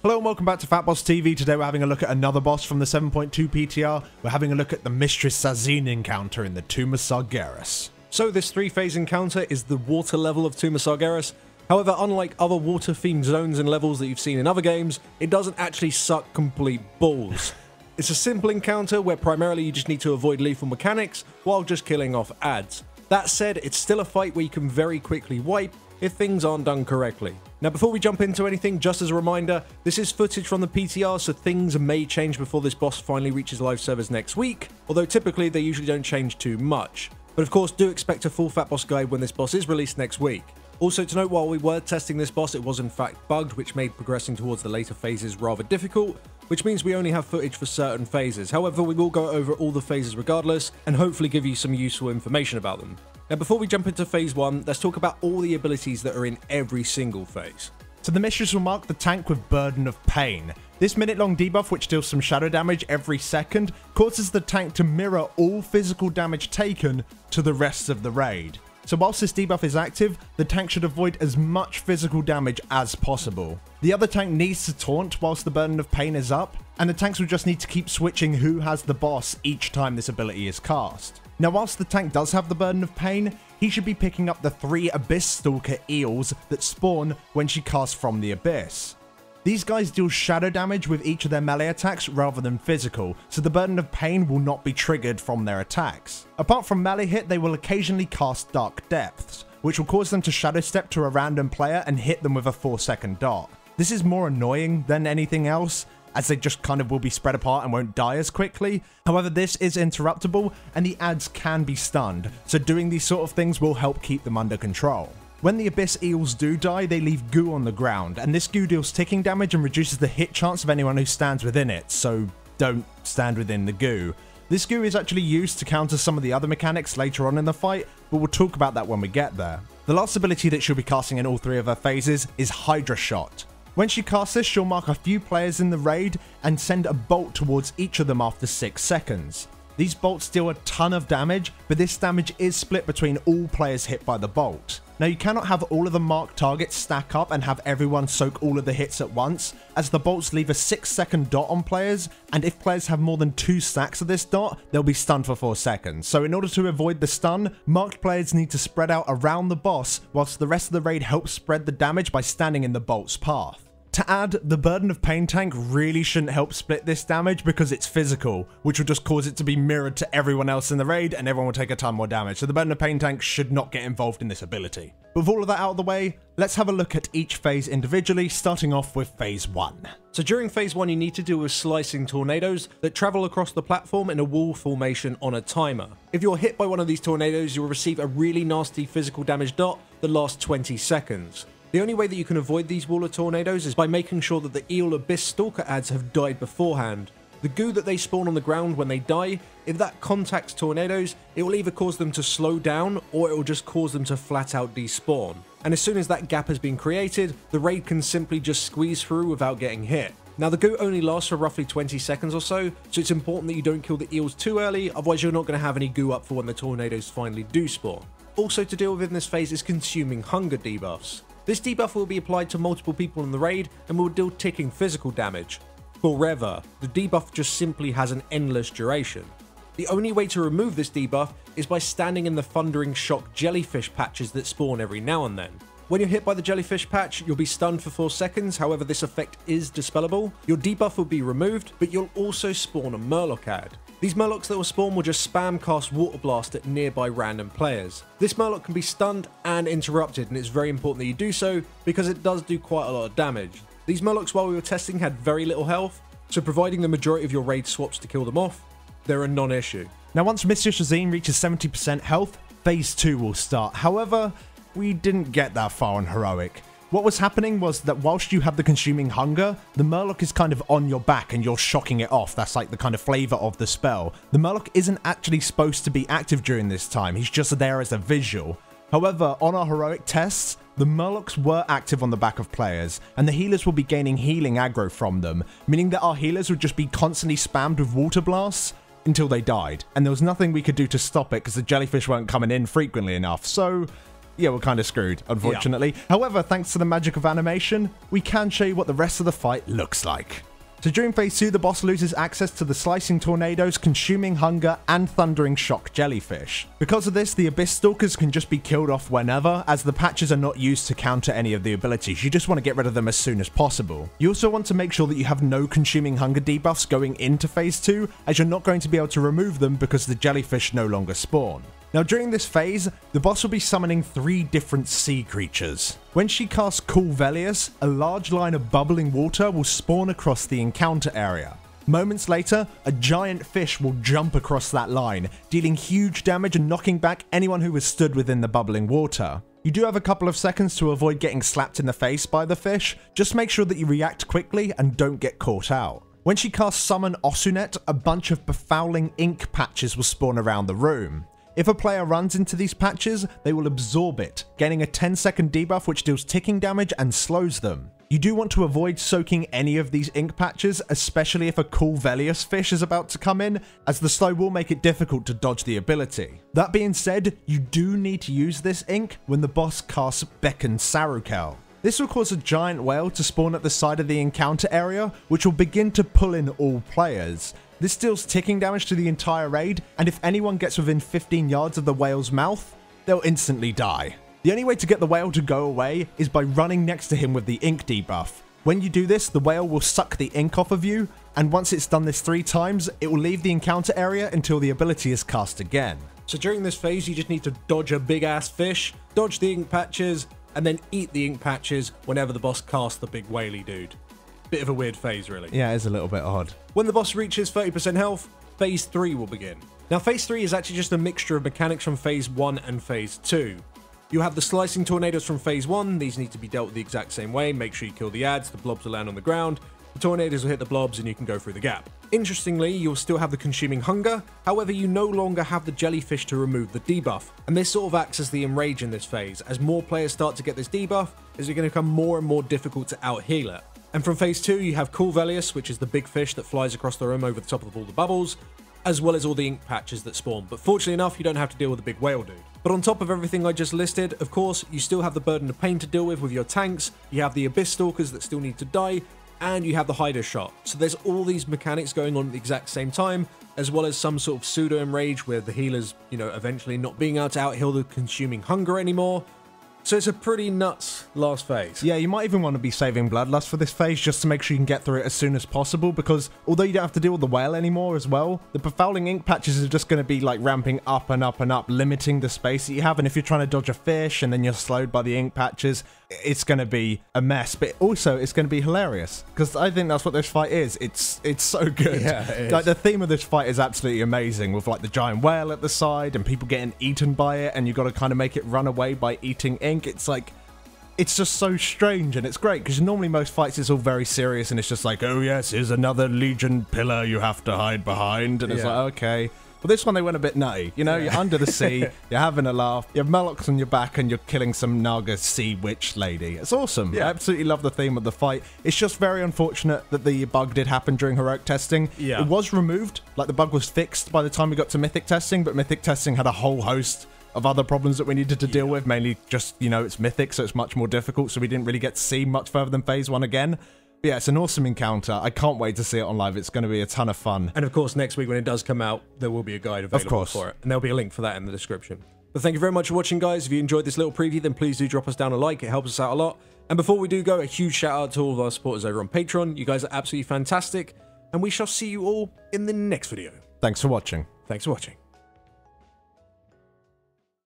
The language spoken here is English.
Hello and welcome back to FATBOSS TV. Today we're having a look at another boss from the 7.2 PTR. We're having a look at the Mistress Sassz'ine encounter in the Tomb of Sargeras. So this three-phase encounter is the water level of Tomb of Sargeras. However, unlike other water-themed zones and levels that you've seen in other games, it doesn't actually suck complete balls. It's a simple encounter where primarily you just need to avoid lethal mechanics while just killing off adds. That said, it's still a fight where you can very quickly wipe if things aren't done correctly. Now before we jump into anything, just as a reminder, this is footage from the PTR, so things may change before this boss finally reaches live servers next week, although typically they usually don't change too much. But of course, do expect a full FATBOSS guide when this boss is released next week. Also to note, while we were testing this boss, it was in fact bugged, which made progressing towards the later phases rather difficult, which means we only have footage for certain phases. However, we will go over all the phases regardless, and hopefully give you some useful information about them. Now before we jump into phase 1, let's talk about all the abilities that are in every single phase. So the Mistress will mark the tank with Burden of Pain. This minute-long debuff, which deals some shadow damage every second, causes the tank to mirror all physical damage taken to the rest of the raid. So whilst this debuff is active, the tank should avoid as much physical damage as possible. The other tank needs to taunt whilst the Burden of Pain is up, and the tanks will just need to keep switching who has the boss each time this ability is cast. Now whilst the tank does have the Burden of Pain, he should be picking up the 3 Abyss Stalker eels that spawn when she casts from the Abyss. These guys deal shadow damage with each of their melee attacks rather than physical, so the Burden of Pain will not be triggered from their attacks. Apart from melee hit, they will occasionally cast Dark Depths, which will cause them to shadow step to a random player and hit them with a 4-second dart. This is more annoying than anything else, as they just kind of will be spread apart and won't die as quickly. However, this is interruptible and the adds can be stunned, so doing these sort of things will help keep them under control. When the Abyss Eels do die, they leave goo on the ground, and this goo deals ticking damage and reduces the hit chance of anyone who stands within it, so don't stand within the goo. This goo is actually used to counter some of the other mechanics later on in the fight, but we'll talk about that when we get there. The last ability that she'll be casting in all 3 of her phases is Hydra Shot. When she casts this, she'll mark a few players in the raid and send a bolt towards each of them after 6 seconds. These bolts deal a ton of damage, but this damage is split between all players hit by the bolt. Now you cannot have all of the marked targets stack up and have everyone soak all of the hits at once, as the bolts leave a 6-second dot on players, and if players have more than 2 stacks of this dot, they'll be stunned for 4 seconds. So in order to avoid the stun, marked players need to spread out around the boss, whilst the rest of the raid helps spread the damage by standing in the bolt's path. To add, the Burden of Pain tank really shouldn't help split this damage because it's physical, which will just cause it to be mirrored to everyone else in the raid and everyone will take a ton more damage, so the Burden of Pain tank should not get involved in this ability. With all of that out of the way, let's have a look at each phase individually, starting off with phase 1. So during phase 1 you need to deal with slicing tornadoes that travel across the platform in a wall formation on a timer. If you're hit by one of these tornadoes, you'll receive a really nasty physical damage dot that lasts 20 seconds. The only way that you can avoid these wall of tornadoes is by making sure that the Eel Abyss Stalker adds have died beforehand. The goo that they spawn on the ground when they die, if that contacts tornadoes, it will either cause them to slow down or it will just cause them to flat out despawn. And as soon as that gap has been created, the raid can simply just squeeze through without getting hit. Now the goo only lasts for roughly 20 seconds or so it's important that you don't kill the eels too early, otherwise you're not going to have any goo up for when the tornadoes finally do spawn. Also to deal with in this phase is consuming hunger debuffs. This debuff will be applied to multiple people in the raid and will deal ticking physical damage. Forever. The debuff just simply has an endless duration. The only way to remove this debuff is by standing in the Thundering Shock jellyfish patches that spawn every now and then. When you're hit by the jellyfish patch, you'll be stunned for 4 seconds, however this effect is dispellable. Your debuff will be removed, but you'll also spawn a Murloc ad. These Murlocs that will spawn will just spam cast Water Blast at nearby random players. This Murloc can be stunned and interrupted, and it's very important that you do so because it does do quite a lot of damage. These Murlocs while we were testing had very little health, so providing the majority of your raid swaps to kill them off, they're a non-issue. Now once Mistress Sassz'ine reaches 70% health, phase 2 will start. However, we didn't get that far on Heroic. What was happening was that whilst you have the consuming hunger, the Murloc is kind of on your back and you're shocking it off. That's like the kind of flavour of the spell. The Murloc isn't actually supposed to be active during this time, he's just there as a visual. However, on our Heroic tests, the Murlocs were active on the back of players, and the healers will be gaining healing aggro from them, meaning that our healers would just be constantly spammed with Water Blasts until they died, and there was nothing we could do to stop it because the jellyfish weren't coming in frequently enough, so yeah, we're kind of screwed, unfortunately. Yeah. However, thanks to the magic of animation, we can show you what the rest of the fight looks like. So during phase 2, the boss loses access to the slicing tornadoes, consuming hunger, and thundering shock jellyfish. Because of this, the abyss stalkers can just be killed off whenever, as the patches are not used to counter any of the abilities. You just want to get rid of them as soon as possible. You also want to make sure that you have no consuming hunger debuffs going into phase 2, as you're not going to be able to remove them because the jellyfish no longer spawn. Now during this phase, the boss will be summoning 3 different sea creatures. When she casts kil'jaeden, a large line of bubbling water will spawn across the encounter area. Moments later, a giant fish will jump across that line, dealing huge damage and knocking back anyone who has stood within the bubbling water. You do have a couple of seconds to avoid getting slapped in the face by the fish, just make sure that you react quickly and don't get caught out. When she casts Summon Osunet, a bunch of befouling ink patches will spawn around the room. If a player runs into these patches, they will absorb it, gaining a 10-second debuff which deals ticking damage and slows them. You do want to avoid soaking any of these ink patches, especially if a kil'jaeden fish is about to come in, as the slow will make it difficult to dodge the ability. That being said, you do need to use this ink when the boss casts Beckon Sarukel. This will cause a giant whale to spawn at the side of the encounter area, which will begin to pull in all players. This deals ticking damage to the entire raid, and if anyone gets within 15 yards of the whale's mouth, they'll instantly die. The only way to get the whale to go away is by running next to him with the ink debuff. When you do this, the whale will suck the ink off of you, and once it's done this 3 times, it will leave the encounter area until the ability is cast again. So during this phase, you just need to dodge a big ass fish, dodge the ink patches, and then eat the ink patches whenever the boss casts the big whaley dude. Bit of a weird phase, really. Yeah, it is a little bit odd. When the boss reaches 30% health, phase 3 will begin. Now phase 3 is actually just a mixture of mechanics from phase 1 and phase 2. You have the slicing tornadoes from phase 1, these need to be dealt with the exact same way, make sure you kill the ads, the blobs will land on the ground, the tornadoes will hit the blobs and you can go through the gap. Interestingly, you'll still have the consuming hunger, however you no longer have the jellyfish to remove the debuff, and this sort of acts as the enrage in this phase. As more players start to get this debuff, it's going to become more and more difficult to out-heal it. And from phase 2 you have kil'jaeden, which is the big fish that flies across the room over the top of all the bubbles, as well as all the ink patches that spawn, but fortunately enough you don't have to deal with the big whale dude. But on top of everything I just listed, of course, you still have the burden of pain to deal with your tanks, you have the abyss stalkers that still need to die, and you have the hider shot. So there's all these mechanics going on at the exact same time, as well as some sort of pseudo enrage where the healers, eventually not being able to out-heal the consuming hunger anymore. So it's a pretty nuts last phase. Yeah, you might even want to be saving Bloodlust for this phase just to make sure you can get through it as soon as possible, because although you don't have to deal with the whale anymore as well, the befouling ink patches are just going to be like ramping up and up and up, limiting the space that you have, and if you're trying to dodge a fish and then you're slowed by the ink patches, it's going to be a mess, but also it's going to be hilarious, because I think that's what this fight is. It's so good. Yeah, it is. Like the theme of this fight is absolutely amazing, with like the giant whale at the side and people getting eaten by it, and you've got to kind of make it run away by eating ink. It's like, it's just so strange, and it's great because normally most fights it's all very serious and it's just like, oh yes, here's another Legion pillar you have to hide behind, and it's like, okay. But this one they went a bit nutty, you're under the sea, you're having a laugh, you have Murlocs on your back and you're killing some Naga sea witch lady. It's awesome. I absolutely love the theme of the fight. It's just very unfortunate that the bug did happen during heroic testing. It was removed, like the bug was fixed by the time we got to mythic testing, but mythic testing had a whole host of other problems that we needed to deal with, mainly just, it's mythic, so it's much more difficult, so we didn't really get to see much further than phase 1 again. But yeah, it's an awesome encounter. I can't wait to see it on live. It's going to be a ton of fun. And of course, next week when it does come out, there will be a guide available for it, and there'll be a link for that in the description. But thank you very much for watching, guys. If you enjoyed this little preview, then please do drop us down a like. It helps us out a lot. And before we do go, a huge shout out to all of our supporters over on Patreon. You guys are absolutely fantastic, and we shall see you all in the next video. Thanks for watching. Thanks for watching.